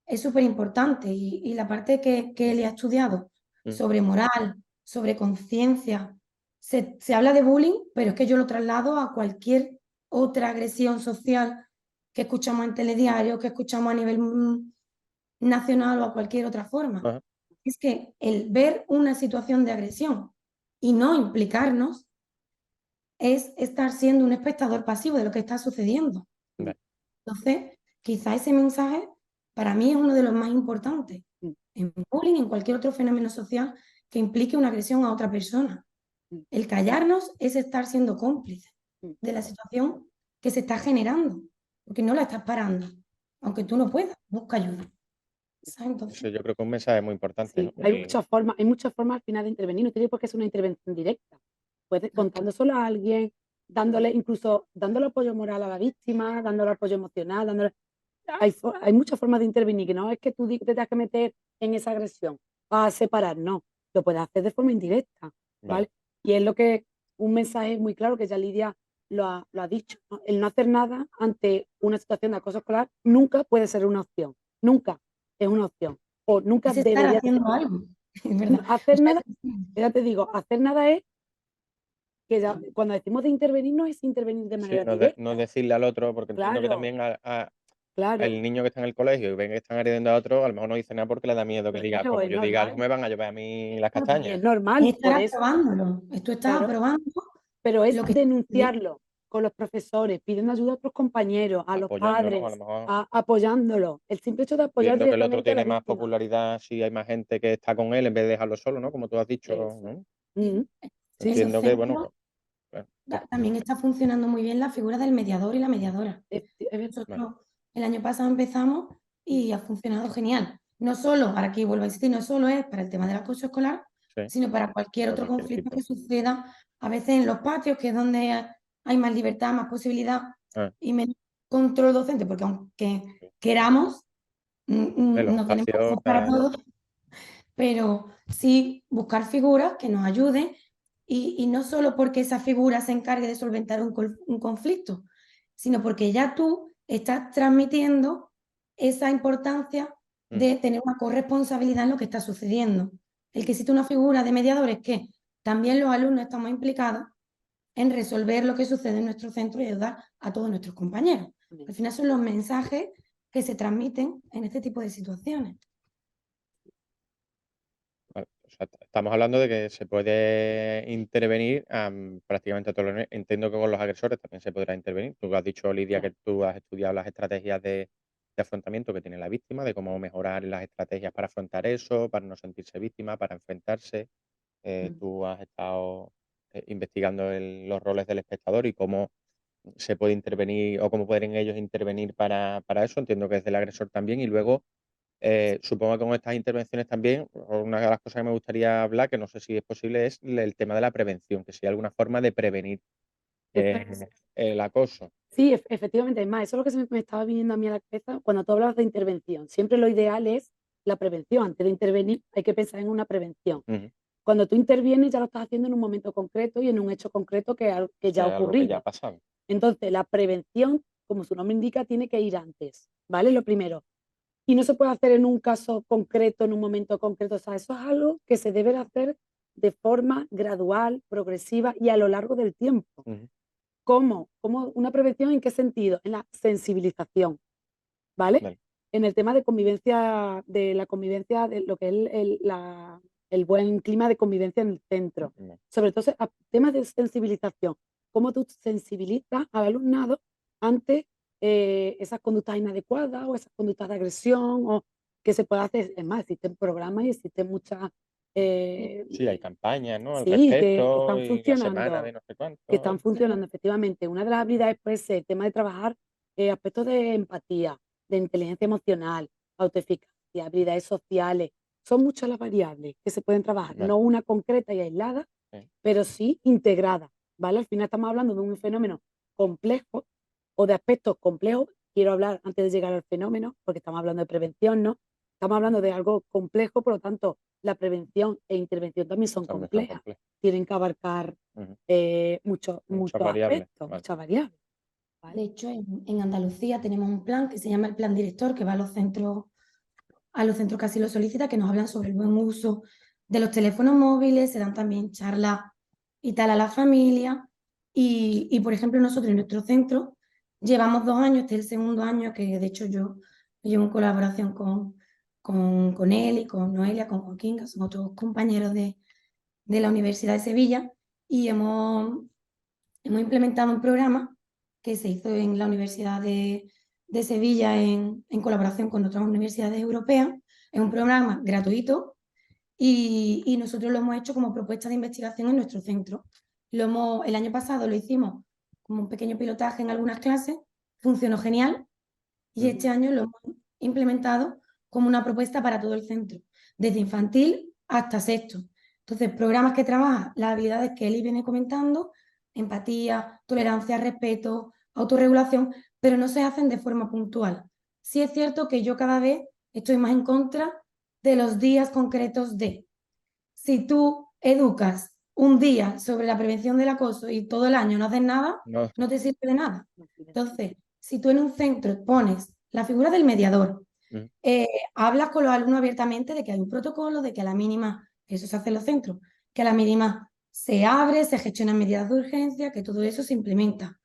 es súper importante y la parte que él ha estudiado mm, sobre moral, sobre conciencia, se habla de bullying, pero es que yo lo traslado a cualquier otra agresión social que escuchamos en telediario, que escuchamos a nivel nacional o a cualquier otra forma. ajá, Es que el ver una situación de agresión y no implicarnos es estar siendo un espectador pasivo de lo que está sucediendo. Mm, vale. Entonces, quizá ese mensaje para mí es uno de los más importantes mm, en bullying, en cualquier otro fenómeno social que implique una agresión a otra persona. mm, El callarnos es estar siendo cómplice mm. de la situación que se está generando, porque no la estás parando. Aunque tú no puedas, busca ayuda. ¿Sabes? Eso Entonces, yo creo que es un mensaje muy importante, ¿no? Sí, hay muchas formas al final de intervenir, no tiene por qué ser una intervención directa. Puedes contándoselo a alguien, dándole apoyo moral a la víctima, dándole apoyo emocional, hay muchas formas de intervenir, que no es que te tengas que meter en esa agresión, a separar, no, lo puedes hacer de forma indirecta, Vale. ¿vale? Y es un mensaje muy claro que ya Lidia lo ha dicho, ¿no? El no hacer nada ante una situación de acoso escolar nunca puede ser una opción, nunca es una opción, o nunca es estar debería ser. haciendo algo, es No, verdad. O hacer sea, nada, ya te digo, hacer nada es que cuando decimos de intervenir, no es intervenir de Sí, manera no directa. decirle al otro, porque entiendo que Claro, también claro, el niño que está en el colegio y ven que están agrediendo a otro, a lo mejor no dice nada porque le da miedo que diga, claro, como es yo diga algo normal. me van a llover a mí las Y es castañas. normal, es estar por eso, aprobándolo. Tú estás claro, aprobando pero es lo que... denunciarlo. con los profesores, pidiendo ayuda a otros compañeros, a los Apoyándolo, a lo padres, mejor apoyándolo. El simple hecho de apoyar viendo que el otro directamente a la tiene más víctima. popularidad, si hay más gente que está con él en vez de dejarlo solo, ¿no? Como tú has dicho, Eso. ¿no? Mm, En sí, esos Entiendo que, bueno, centros claro, sí, también está funcionando muy bien la figura del mediador y la mediadora. es verdad. vale, Nosotros el año pasado empezamos Mm, y ha funcionado genial. No solo, ahora aquí vuelvo a insistir, no solo es para el tema del acoso escolar, sí, sino para cualquier para otro cualquier conflicto tipo. que suceda, a veces en los patios, que es donde hay más libertad, más posibilidad Ah, y menos control docente, porque aunque sí. queramos, Los no tenemos espacios, ojos para todo, pero sí buscar figuras que nos ayuden y no solo porque esa figura se encargue de solventar un conflicto, sino porque ya tú estás transmitiendo esa importancia mm, de tener una corresponsabilidad en lo que está sucediendo. El que existe una figura de mediador es que también los alumnos estamos implicados en resolver lo que sucede en nuestro centro y ayudar a todos nuestros compañeros. Al final son los mensajes que se transmiten en este tipo de situaciones. vale. O sea, estamos hablando de que se puede intervenir prácticamente a todos los niveles. Entiendo que con los agresores también se podrá intervenir. Tú has dicho, Lidia, claro. que tú has estudiado las estrategias de afrontamiento que tiene la víctima, de cómo mejorar las estrategias para afrontar eso, para no sentirse víctima, para enfrentarse. Mm. Tú has estado investigando los roles del espectador y cómo se puede intervenir o cómo pueden ellos intervenir para eso. Entiendo que es del agresor también. Y luego, supongo que con estas intervenciones también, una de las cosas que me gustaría hablar, que no sé si es posible, es el tema de la prevención, que si hay alguna forma de prevenir eh, Efe- el acoso. Sí, efectivamente, es más, eso es lo que se me estaba viniendo a mí a la cabeza cuando tú hablabas de intervención. Siempre lo ideal es la prevención. Antes de intervenir hay que pensar en una prevención. Ujú. Cuando tú intervienes ya lo estás haciendo en un momento concreto y en un hecho concreto que Sí, ya ha algo que ya ha ocurrido. pasado. Entonces, la prevención, como su nombre indica, tiene que ir antes, ¿vale? Lo primero. Y no se puede hacer en un caso concreto, en un momento concreto. O sea, eso es algo que se debe de hacer de forma gradual, progresiva y a lo largo del tiempo. Ujú. ¿Cómo? ¿Cómo una prevención en qué sentido? En la sensibilización, ¿vale? Vale, En el tema de la convivencia, de lo que es el buen clima de convivencia en el centro. vale, Sobre todo temas de sensibilización. Cómo tú sensibilizas al alumnado ante esas conductas inadecuadas o esas conductas de agresión o que se puede hacer. Es más, existen programas y existen muchas, eh, sí, hay campañas, ¿no? Al sí, que respecto están y la semana de funcionando no sé cuánto. que están funcionando efectivamente. Una de las habilidades puede ser el tema de trabajar aspectos de empatía, de inteligencia emocional, autoeficacia, habilidades sociales. Son muchas las variables que se pueden trabajar, Vale, no una concreta y aislada, sí, pero sí integrada, ¿vale? Al final estamos hablando de un fenómeno complejo o de aspectos complejos. Quiero hablar antes de llegar al fenómeno, porque estamos hablando de prevención, ¿no? Estamos hablando de algo complejo, por lo tanto, la prevención e intervención también son también son complejas. complejos. Tienen que abarcar Ujú. Muchas muchos variables. aspectos, Vale. muchas variables, De ¿vale? hecho, en Andalucía tenemos un plan que se llama el Plan Director, que va a los centros que así lo solicitan, que nos hablan sobre el buen uso de los teléfonos móviles, se dan también charlas y tal a la familia. Por ejemplo, nosotros en nuestro centro llevamos 2 años, este es el segundo año que de hecho yo llevo en colaboración con él y con Noelia, con Joaquín, que son otros compañeros de la Universidad de Sevilla, y hemos implementado un programa que se hizo en la Universidad de Sevilla en colaboración con otras universidades europeas. Es un programa gratuito y nosotros lo hemos hecho como propuesta de investigación en nuestro centro. El año pasado lo hicimos como un pequeño pilotaje en algunas clases, funcionó genial y Mm, este año lo hemos implementado como una propuesta para todo el centro, desde infantil hasta sexto. Entonces, programas que trabajan las habilidades que Eli viene comentando, empatía, tolerancia, respeto, autorregulación, pero no se hacen de forma puntual. Sí es cierto que yo cada vez estoy más en contra de los días concretos de, si tú educas un día sobre la prevención del acoso y todo el año no haces nada, no, no te sirve de nada. Imagínate. Entonces, si tú en un centro pones la figura del mediador, mm, eh, hablas con los alumnos abiertamente de que hay un protocolo, de que a la mínima, eso se hace en los centros, que a la mínima se abre, se gestionan medidas de urgencia, que todo eso se implementa.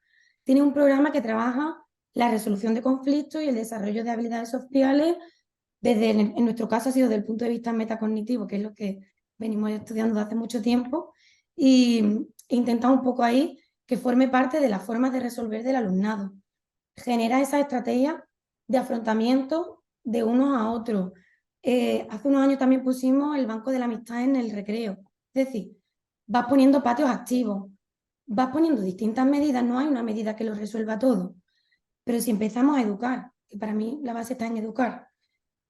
Tiene un programa que trabaja la resolución de conflictos y el desarrollo de habilidades sociales, en nuestro caso ha sido desde el punto de vista metacognitivo, que es lo que venimos estudiando desde hace mucho tiempo, y intentamos un poco ahí que forme parte de las formas de resolver del alumnado. Genera esa estrategia de afrontamiento de unos a otros. Hace unos años también pusimos el banco de la amistad en el recreo. Es decir, vas poniendo patios activos, vas poniendo distintas medidas, no hay una medida que lo resuelva todo. Pero si empezamos a educar, que para mí la base está en educar,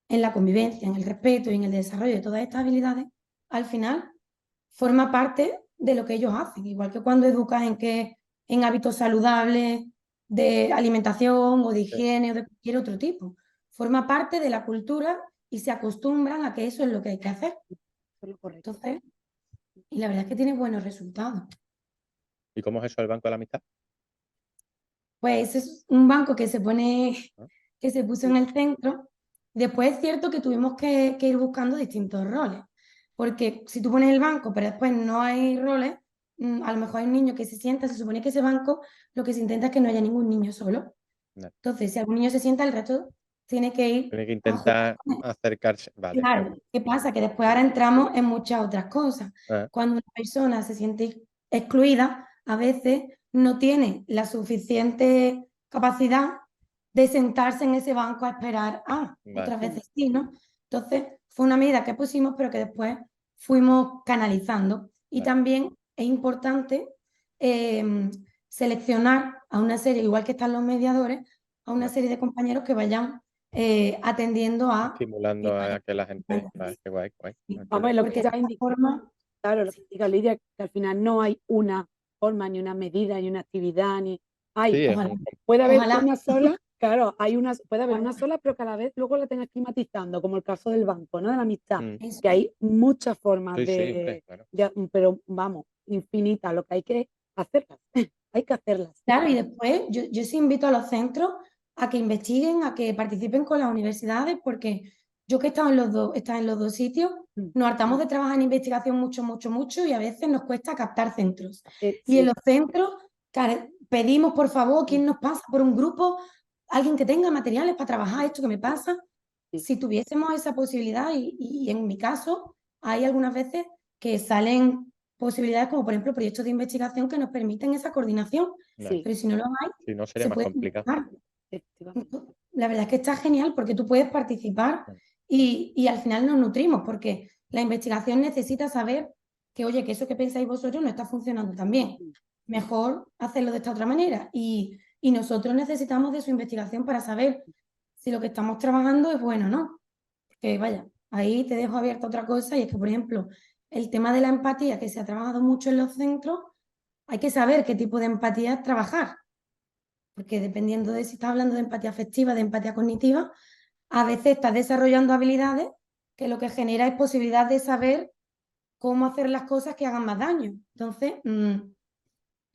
en la convivencia, en el respeto y en el desarrollo de todas estas habilidades, al final forma parte de lo que ellos hacen. Igual que cuando educas en hábitos saludables, de alimentación o de Sí. higiene o de cualquier otro tipo. Forma parte de la cultura y se acostumbran a que eso es lo que hay que hacer. Eso es lo correcto. Entonces, y la verdad es que tiene buenos resultados. ¿Y cómo es eso del Banco de la Amistad? Pues ese es un banco que se ¿No? que se puso en el centro. Después es cierto que tuvimos que ir buscando distintos roles, porque si tú pones el banco, pero después no hay roles, a lo mejor hay un niño que se sienta, se supone que ese banco lo que se intenta es que no haya ningún niño solo. No. Entonces, si algún niño se sienta, el resto tiene que ir Tiene que a jugar intentar con él. acercarse. Vale. Claro, ¿qué pasa? Que después ahora entramos en muchas otras cosas. Ah, Cuando una persona se siente excluida, a veces no tiene la suficiente capacidad de sentarse en ese banco a esperar. vale. Otras veces sí, ¿no? Entonces, fue una medida que pusimos, pero que después fuimos canalizando. Y Vale. también es importante seleccionar a una serie, igual que están los mediadores, a una Vale. serie de compañeros que vayan atendiendo a Estimulando a que la gente. Vale, qué guay, guay. Sí, Ah, Vamos, chulo. es lo porque que de ya esta indica, forma, claro, lo que indica Lidia, que al final no hay una forma, ni una medida, ni una actividad, ni hay, Sí, es ojalá, un. puede haber ojalá, una sola, claro, puede haber una sola, pero cada vez luego la tengas climatizando, como el caso del banco, ¿no? De la amistad, Mm, eso. que hay muchas formas sí, sí, hombre, claro. pero vamos, infinitas, lo que hay que hacerlas, hay que hacerlas. Claro, y después yo sí invito a los centros a que investiguen, a que participen con las universidades, porque yo que he estado he estado en los dos sitios, Mm, nos hartamos de trabajar en investigación mucho, mucho, mucho y a veces nos cuesta captar centros. Y en sí, los centros pedimos, por favor, mm, ¿quién nos pasa por un grupo? Alguien que tenga materiales para trabajar esto que me pasa. sí, Si tuviésemos esa posibilidad, y en mi caso, hay algunas veces que salen posibilidades como, por ejemplo, proyectos de investigación que nos permiten esa coordinación, Vale. sí, pero si no lo hay, Si no, sería se más puede complicado. trabajar. efectivamente. La verdad es que está genial porque tú puedes participar Mm, y al final nos nutrimos, porque la investigación necesita saber que, oye, que eso que pensáis vosotros no está funcionando tan bien. Mm, Mejor hacerlo de esta otra manera. Y nosotros necesitamos de su investigación para saber si lo que estamos trabajando es bueno o no. Que vaya, ahí te dejo abierta otra cosa y es que, por ejemplo, el tema de la empatía que se ha trabajado mucho en los centros, hay que saber qué tipo de empatía trabajar, porque dependiendo de si estás hablando de empatía afectiva, de empatía cognitiva, a veces estás desarrollando habilidades que lo que genera es posibilidad de saber cómo hacer las cosas que hagan más daño. Entonces,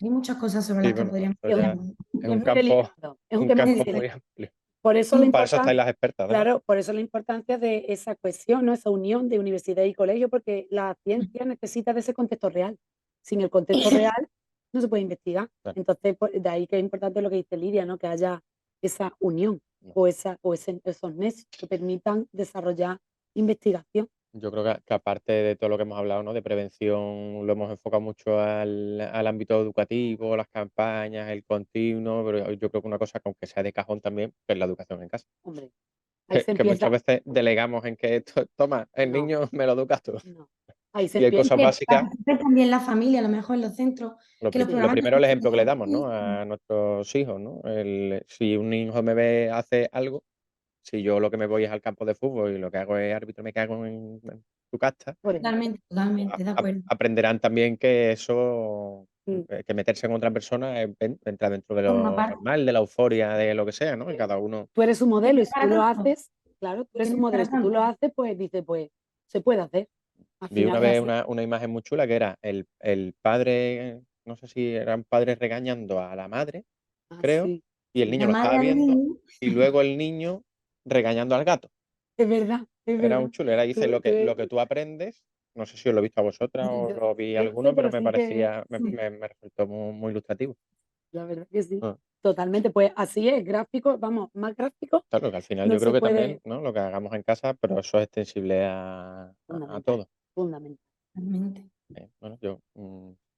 hay muchas cosas sobre Sí, las que bueno, podríamos eso ya hablar. es Es un muy campo, delicado, es un un tema muy campo delicado. muy amplio. Por eso la Para eso estáis importancia, las expertas, ¿verdad? claro, por eso la importancia de esa cohesión, ¿no? Esa unión de universidad y colegio, porque la ciencia necesita de ese contexto real. Sin el contexto real no se puede investigar. Claro. Entonces, de ahí que es importante lo que dice Lidia, ¿no? Que haya esa unión No. esos nexos que permitan desarrollar investigación. Yo creo que aparte de todo lo que hemos hablado, ¿no? De prevención, lo hemos enfocado mucho al ámbito educativo, las campañas, el continuo, pero yo creo que una cosa que aunque sea de cajón también, que es la educación en casa. Hombre, ahí se Que muchas empieza. veces delegamos en que toma, el No, niño me lo educas tú. no. Ahí se Y hay empieza. cosas Que básicas. participe también la familia, a lo mejor en los centros, que los Lo programas de primero, el ejemplo que le damos, ¿no? sensibilización, A nuestros hijos, ¿no? Si un hijo me ve hace algo, si yo lo que me voy es al campo de fútbol y lo que hago es árbitro, me cago en tu casta, Por ejemplo. totalmente, totalmente, de acuerdo. aprenderán también que eso, Mm. que meterse en otra persona entra dentro de Forma lo parte. normal, de la euforia, de lo que sea, ¿no? Y cada uno. Tú eres un modelo y Tienes si tú para lo tanto, haces, claro, tú eres un tienes modelo y para si tú tanto. lo haces, pues dices, pues se puede hacer. Al Vi una final es vez así. una imagen muy chula que era el padre, no sé si eran padres regañando a la madre, creo, Así, y el sí. niño La lo estaba madre del viendo, niño, y luego el niño regañando al gato. Es verdad, es Era verdad. muy chulo, era dice Tú, tú, lo que tú aprendes, no sé si os lo he visto a vosotras o yo lo vi a he alguno, visto, pero pero me sí que parecía, sí, me resultó muy, muy ilustrativo. la verdad que sí. Ah, Totalmente, pues así es, gráfico, vamos, más gráfico claro, que al final no yo creo se que también, puede, ¿no? Lo que hagamos en casa, pero eso es extensible a fundamental, todo. fundamental. realmente. Bueno, yo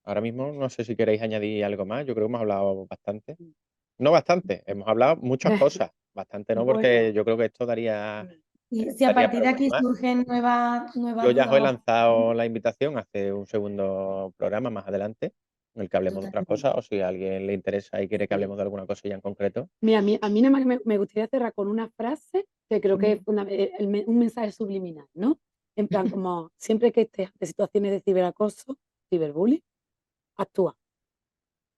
ahora mismo no sé si queréis añadir algo más. Yo creo que hemos hablado bastante. Mm. No bastante, hemos hablado muchas cosas. Bastante no, porque Bueno, yo creo que esto daría, Y si a daría partir para de mucho aquí más. surgen nuevas Yo ya os he dudas o lanzado la invitación a hacer un segundo programa más adelante, en el que hablemos de otras totalmente. cosas, o si a alguien le interesa y quiere que sí. hablemos de alguna cosilla en concreto. Mira, a mí nada más me gustaría cerrar con una frase que creo que es un mensaje subliminal, ¿no? En plan, como siempre que estés ante situaciones de ciberacoso, ciberbullying, actúa,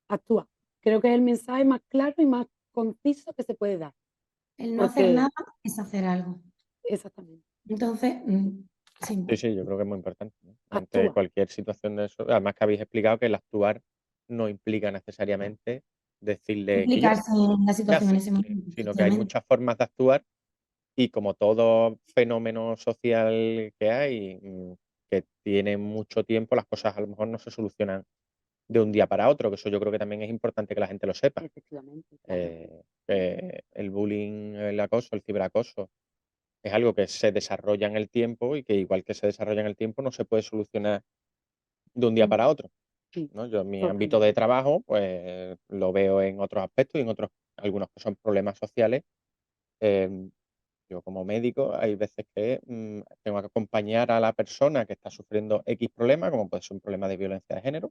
actúa. Creo que es el mensaje más claro y más conciso que se puede dar, El no hacer porque nada es hacer algo. exactamente, Entonces, sí, Sí, sí, yo creo que es muy importante, ¿no? Ante actúa. cualquier situación de eso, además que habéis explicado que el actuar no implica necesariamente decirle: "¿Y ya? implicarse en la ¿Qué situación en haces?", ese momento, sino que hay efectivamente. muchas formas de actuar y como todo fenómeno social que hay, que tiene mucho tiempo, las cosas a lo mejor no se solucionan de un día para otro, que eso yo creo que también es importante que la gente lo sepa. Efectivamente, claro. Que el bullying, el acoso, el ciberacoso es algo que se desarrolla en el tiempo y que igual que se desarrolla en el tiempo no se puede solucionar de un día Mm, para otro, sí, ¿no? Yo en mi ámbito de totalmente. trabajo, pues lo veo en otros aspectos y en otros, algunos que son problemas sociales. em, yo como médico hay veces que tengo que acompañar a la persona que está sufriendo X problema, como puede ser un problema de violencia de género,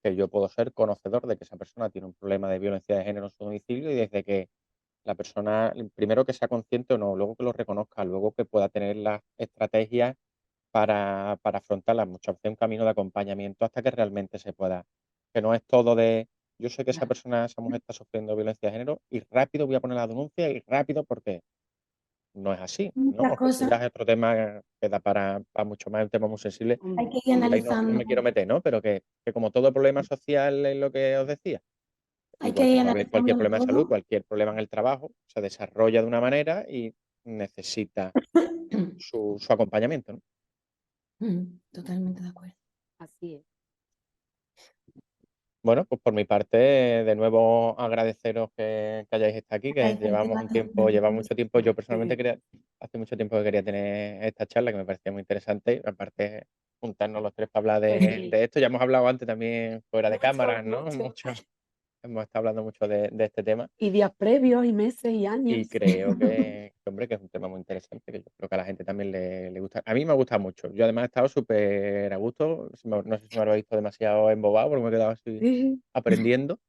que yo puedo ser conocedor de que esa persona tiene un problema de violencia de género en su domicilio y desde que la persona, primero que sea consciente o no, luego que lo reconozca, luego que pueda tener las estrategias para afrontarlas, muchas veces un camino de acompañamiento hasta que realmente se pueda, que no es todo de, yo sé que esa Claro. persona, esa mujer está sufriendo violencia de género y rápido voy a poner la denuncia y rápido porque no es así, ¿no? Muchas O eso cosas ya es otro tema que da para mucho más, un tema muy sensible hay Hombre, que ir y ahí no analizando, me quiero meter, ¿no? Pero que como todo problema social es lo que os decía, hay que igual que ir cualquier analizándolo problema de salud, todo. cualquier problema en el trabajo, se desarrolla de una manera y necesita su acompañamiento, ¿no? Totalmente de acuerdo. así es. Bueno, pues por mi parte, de nuevo agradeceros que hayáis estado aquí, que Agradecerte llevamos a un ti por tiempo, tu llevamos mucho tiempo. Yo conversación. personalmente quería, hace mucho tiempo que quería tener esta charla, que me parecía muy interesante. Y aparte, juntarnos los tres para hablar Pues sí, de esto. Ya hemos hablado antes también fuera de mucho, cámaras, ¿no? mucho. Mucho, hemos estado hablando mucho de este tema. Y días previos, y meses, y Y años. creo hombre, que es un tema muy interesante, que yo creo que a la gente también le gusta. A mí me gusta mucho. Yo además he estado súper a gusto. No sé si me habrá visto demasiado embobado, porque me he quedado así Sí, aprendiendo.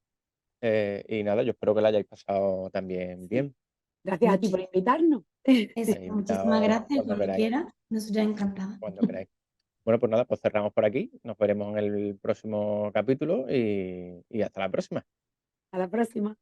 Y nada, yo espero que lo hayáis pasado también sí. bien. Gracias a ti por Muchísimas, invitarnos. Estáis muchísimas invitados gracias cuando quieras. Nosotros ya encantada. cuando queráis. Bueno, pues nada, pues cerramos por aquí. Nos veremos en el próximo capítulo y hasta la próxima. A la próxima.